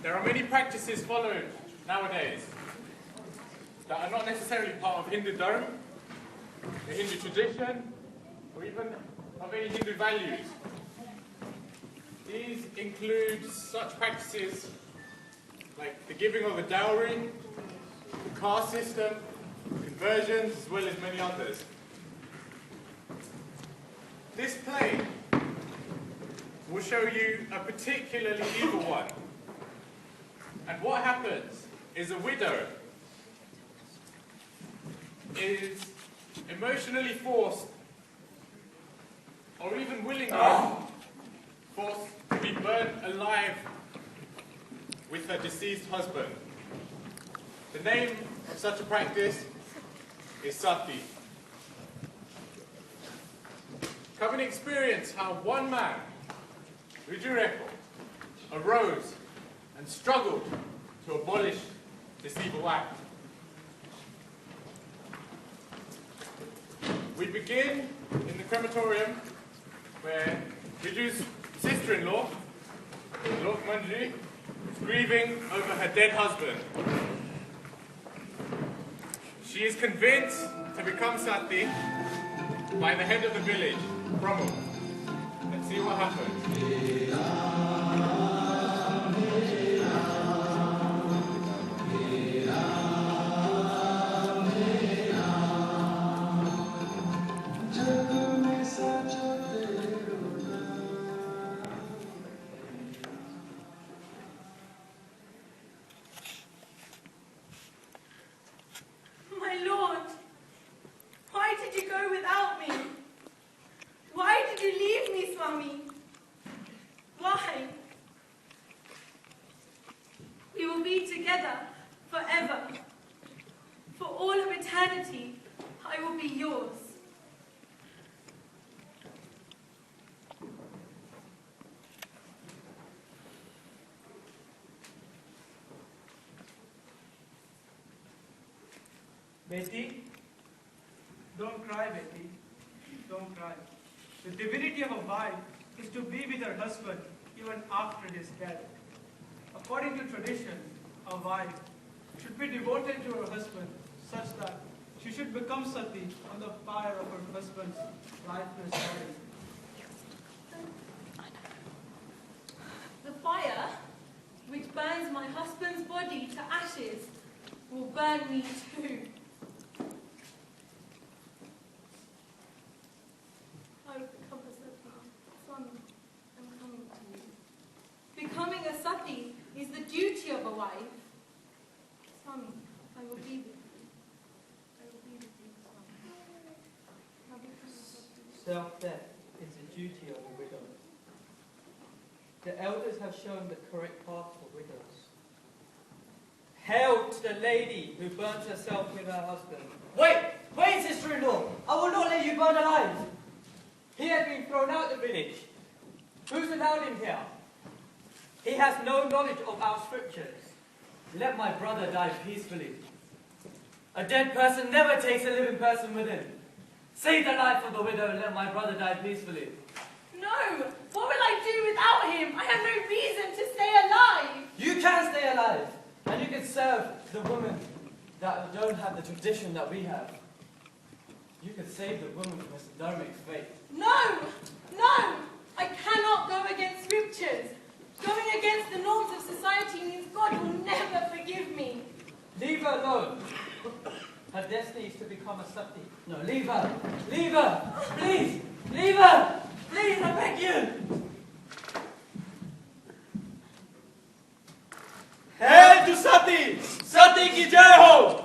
There are many practices followed nowadays that are not necessarily part of Hindu Dharma, the Hindu tradition, or even of any Hindu values. These include such practices like the giving of a dowry, the caste system, conversions, as well as many others. This play will show you a particularly evil one. And what happens is a widow is emotionally forced, or even willingly forced to be burnt alive with her deceased husband. The name of such a practice is sati. Come and experience how one man, Vijayareko, arose and struggled to abolish this evil act. We begin in the crematorium where Viju's sister-in-law, Lok Manji, is grieving over her dead husband. She is convinced to become sati by the head of the village, Brahmo. Let's see what happens. Betty, don't cry, Betty. Don't cry. The divinity of a wife is to be with her husband even after his death. According to tradition, a wife should be devoted to her husband such that she should become sati on the fire of her husband's lifeless body. The fire, which burns my husband's body to ashes, will burn me too. I will become a sati. Swami, I'm coming to you. Becoming a sati is the duty of a wife. Swami, I will be with you. I will be with you, Swami. I'll become a sati. Self-death is the duty of a widow. The elders have shown the correct path for widows. Hail to the lady who burnt herself with her husband. Wait, sister-in-law! I will not let you burn alive! He has been thrown out the village. Who's allowed him here? He has no knowledge of our scriptures. Let my brother die peacefully. A dead person never takes a living person with him. Save the life of the widow and let my brother die peacefully. No! What will I do without him? I have no reason to stay alive! You can stay alive, and you can serve the women that don't have the tradition that we have. You can save the woman from his dharmic fate. No! No! I cannot go against scriptures. Going against the norms of society means God will never forgive me. Leave her alone. Her destiny is to become a sati. No, leave her! Leave her! Please! Leave her! Please, I beg you! Hail to Sati! Sati ki jai ho!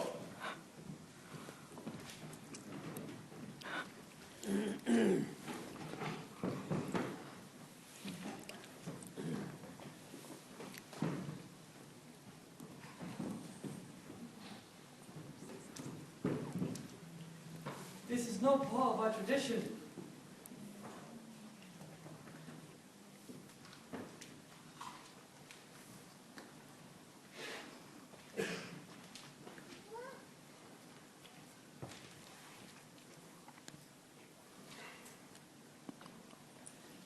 This is not part of our tradition.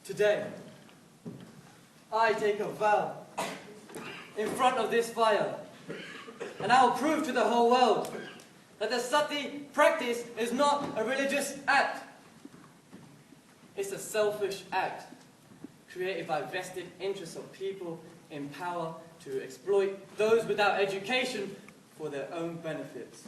Today, I take a vow in front of this fire, and I will prove to the whole world that the sati practice is not a religious act. It's a selfish act created by vested interests of people in power to exploit those without education for their own benefits.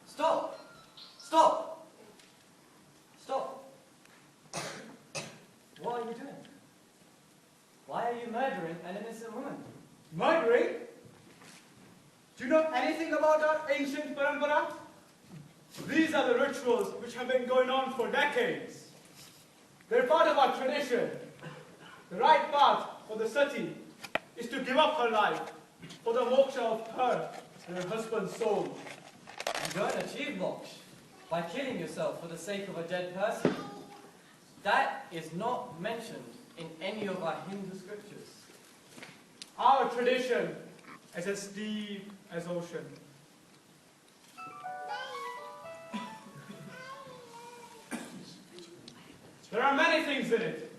Stop! Stop! Stop! What are you doing? Why are you murdering an innocent woman? Murdering? Do you know anything about our ancient parampara? These are the rituals which have been going on for decades. They're part of our tradition. The right path for the sati is to give up her life for the moksha of her and her husband's soul. You don't achieve moksha by killing yourself for the sake of a dead person. That is not mentioned in any of our Hindu scriptures. Our tradition is as deep as ocean. There are many things in it.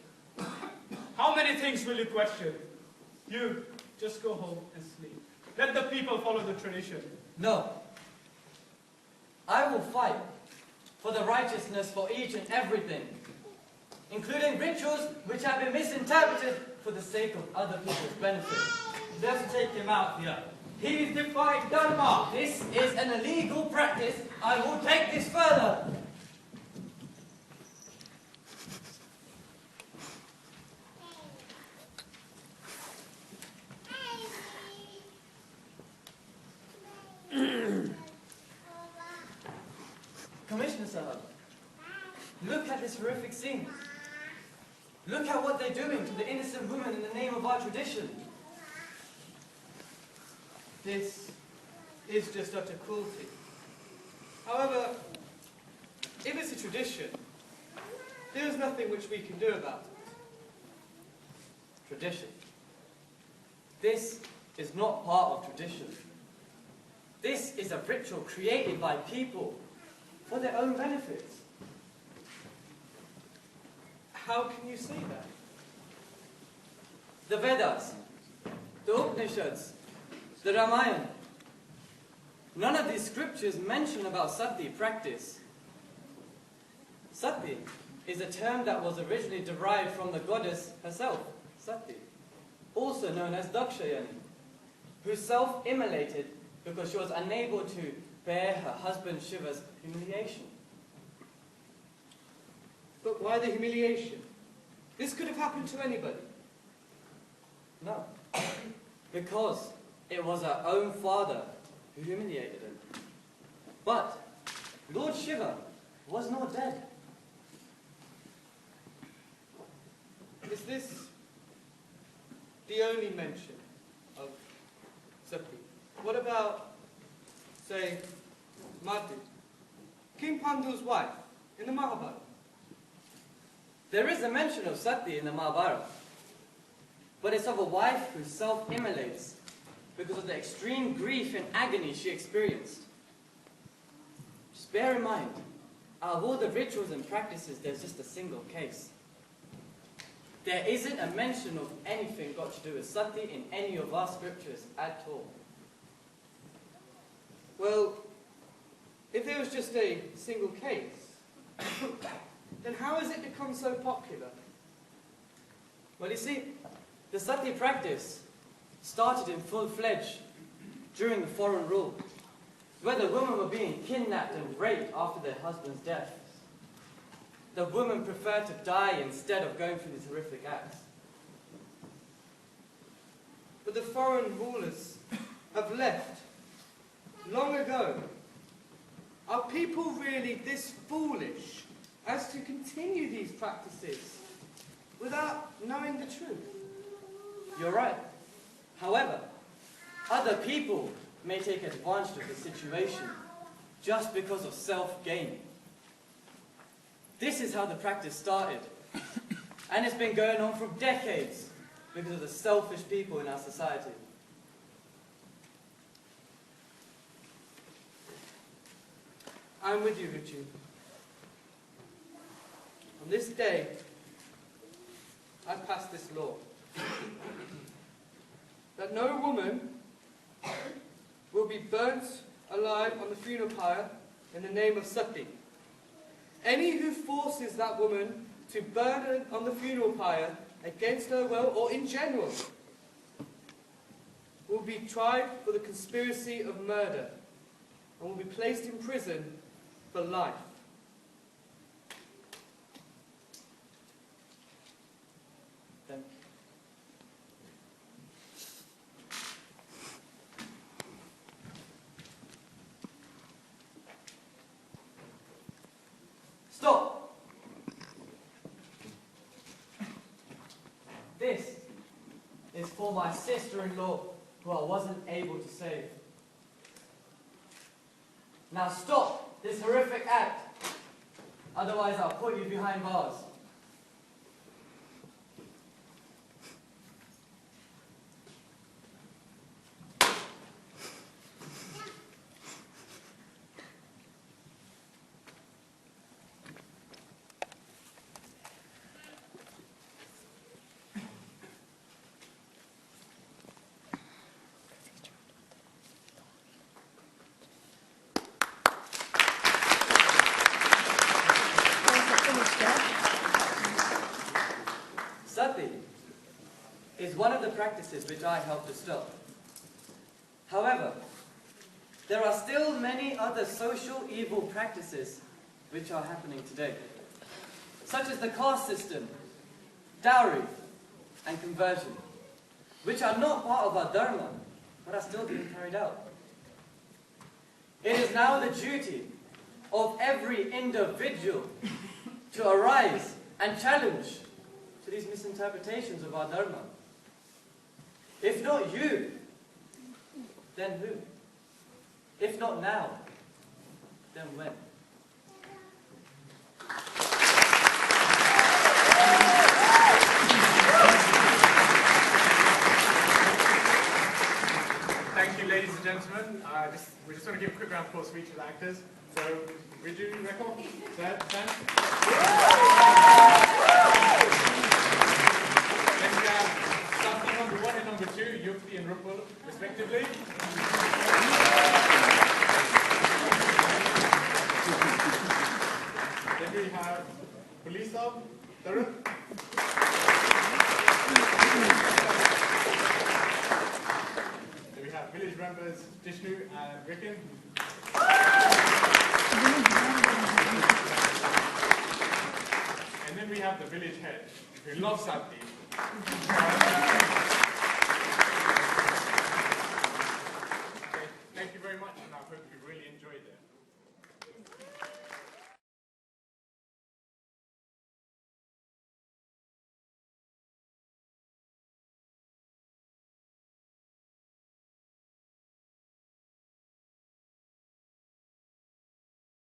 How many things will you question? You just go home and sleep. Let the people follow the tradition. No. I will fight for the righteousness for each and everything, including rituals which have been misinterpreted for the sake of other people's benefit. Let's take him out here. He's defied Dharma. This is an illegal practice. I will take this further. Commissioner Sahab, look at this horrific scene. Look at what they're doing to the innocent woman in the name of our tradition. This is just utter cruelty. However, if it's a tradition, there is nothing which we can do about it. Tradition. This is not part of tradition. This is a ritual created by people for their own benefits. How can you say that? The Vedas, the Upanishads, the Ramayana. None of these scriptures mention about sati practice. Sati is a term that was originally derived from the goddess herself, Sati, also known as Dakshayani, who self-immolated because she was unable to bear her husband Shiva's humiliation. But why the humiliation? This could have happened to anybody. No, because it was her own father who humiliated her. But Lord Shiva was not dead. Is this the only mention of sati? What about, say, Madhu, King Pandu's wife in the Mahabharata? There is a mention of sati in the Mahabharata, but it's of a wife who self-immolates because of the extreme grief and agony she experienced. Just bear in mind, out of all the rituals and practices, there's just a single case. There isn't a mention of anything got to do with sati in any of our scriptures at all. Well, if there was just a single case, then how has it become so popular? Well, you see, the sati practice started in full-fledged during the foreign rule, where the women were being kidnapped and raped after their husband's death. The women preferred to die instead of going through these horrific acts. But the foreign rulers have left long ago. Are people really this foolish as to continue these practices without knowing the truth? You're right. However, other people may take advantage of the situation just because of self-gain. This is how the practice started, and it's been going on for decades because of the selfish people in our society. I'm with you, Richard. On this day, I passed this law that no woman will be burnt alive on the funeral pyre in the name of sati. Any who forces that woman to burn her on the funeral pyre against her will or in general will be tried for the conspiracy of murder and will be placed in prison for life. Thank you. Stop! This is for my sister-in-law, who I wasn't able to save. Now stop this horrific act, otherwise I'll put you behind bars. Sati is one of the practices which I help to stop. However, there are still many other social evil practices which are happening today, such as the caste system, dowry, and conversion, which are not part of our dharma, but are still being carried out. It is now the duty of every individual to arise and challenge to these misinterpretations of our dharma. If not you, then who? If not now, then when? Thank you, ladies and gentlemen. We just want to give a quick round of applause for each of the actors. So, Riju, Rekho, Sam. Then we have Sati number 1 and number 2, Yukti and Rupal, respectively. Then we have Polisa, Tarun. Then we have village members, Jishnu and Rikin. And then we have the village head, who loves Sati.